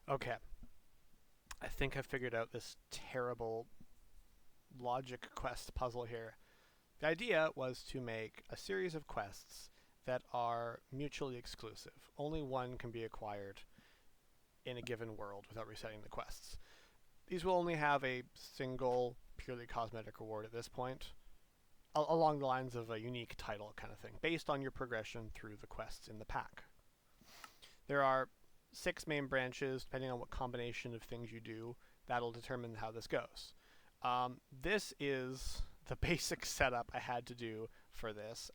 Okay, I think I figured out this terrible logic quest puzzle here. The idea was to make a series of quests that are mutually exclusive. Only one can be acquired in a given world without resetting the quests. These will only have a single, purely cosmetic reward at this point, along the lines of a unique title kind of thing, based on your progression through the quests in the pack. There are 6 main branches, depending on what combination of things you do, that'll determine how this goes. This is the basic setup I had to do for this.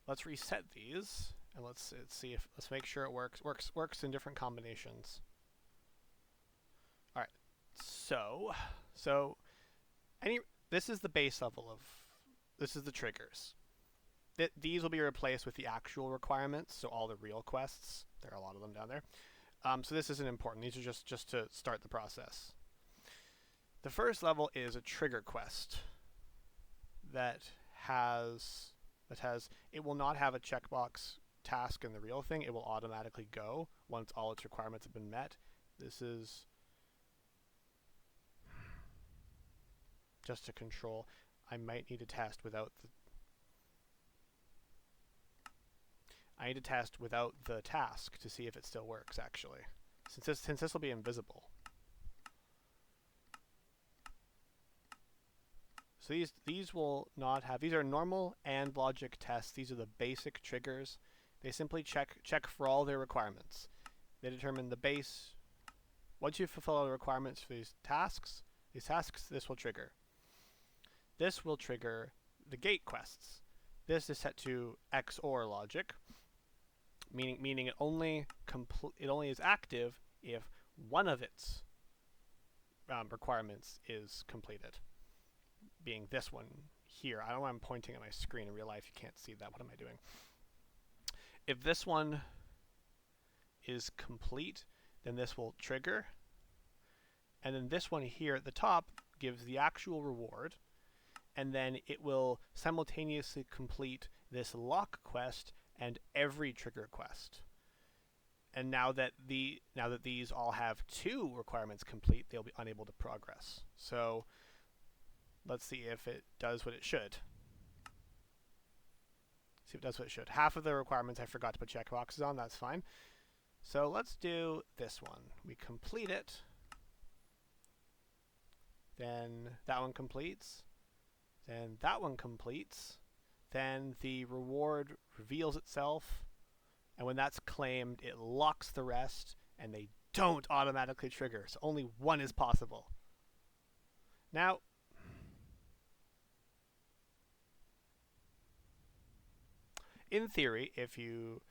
Let's reset these and let's make sure it works in different combinations. All right. So any this is the base level of this is the triggers. These will be replaced with the actual requirements, so all the real quests. There are a lot of them down there. So this isn't important. These are just to start the process. The first level is a trigger quest that has it will not have a checkbox task in the real thing. It will automatically go once all its requirements have been met. This is just to control. I might need to test without the task to see if it still works actually. Since this will be invisible. So these will not have, these are normal and logic tests. These are the basic triggers. They simply check for all their requirements. They determine the base. Once you fulfill all the requirements for these tasks, this will trigger. This will trigger the gate quests. This is set to XOR logic, meaning it only is active if one of its requirements is completed. Being this one here. I don't know why I'm pointing at my screen. In real life, you can't see that. What am I doing? If this one is complete, then this will trigger. And then this one here at the top gives the actual reward. And then it will simultaneously complete this lock quest and every trigger quest. And now that these all have 2 requirements complete, they'll be unable to progress. So let's see if it does what it should. See if it does what it should. Half of the requirements I forgot to put checkboxes on. That's fine. So let's do this one. We complete it. Then that one completes. Then that one completes. Then the reward reveals itself. And when that's claimed, it locks the rest. And they don't automatically trigger. So only one is possible. Now, in theory, if you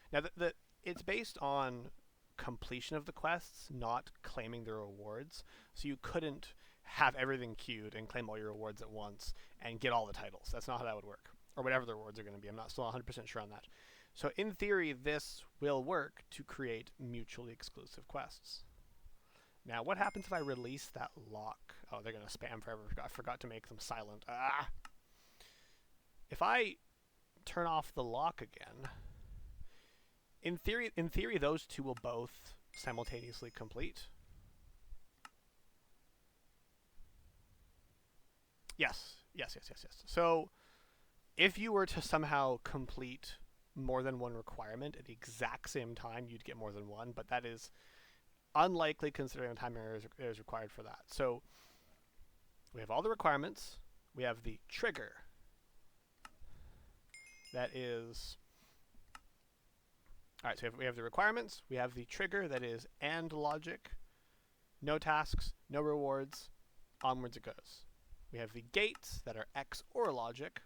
it's based on completion of the quests, not claiming the rewards. So you couldn't have everything queued and claim all your rewards at once and get all the titles. That's not how that would work, or whatever the rewards are going to be. I'm not still 100% sure on that. So in theory, this will work to create mutually exclusive quests. Now, what happens if I release that lock? Oh, they're going to spam forever. I forgot to make them silent. If I turn off the lock again, in theory, those 2 will both simultaneously complete. Yes. So if you were to somehow complete more than one requirement at the exact same time, you'd get more than one, but that is unlikely considering the time error is required for that. So we have all the requirements. We have the trigger. That is... Alright, so we have the requirements. We have the trigger, that is AND logic. No tasks, no rewards. Onwards it goes. We have the gates that are XOR logic.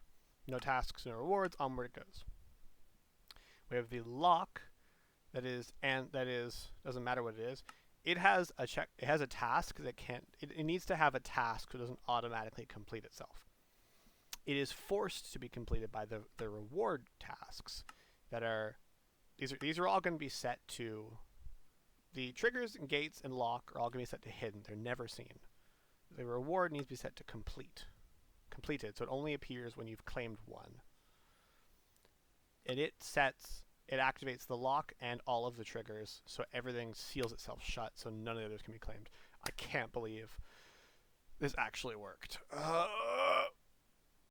No tasks, no rewards. Onward it goes. We have the lock, that is doesn't matter what it is. It has a task that can't. It needs to have a task so it doesn't automatically complete itself. It is forced to be completed by the reward tasks that are. These are all going to be set to. The triggers and gates and lock are all going to be set to hidden. They're never seen. The reward needs to be set to completed, so it only appears when you've claimed one. And it sets it activates the lock and all of the triggers, so everything seals itself shut, so none of the others can be claimed. I can't believe this actually worked.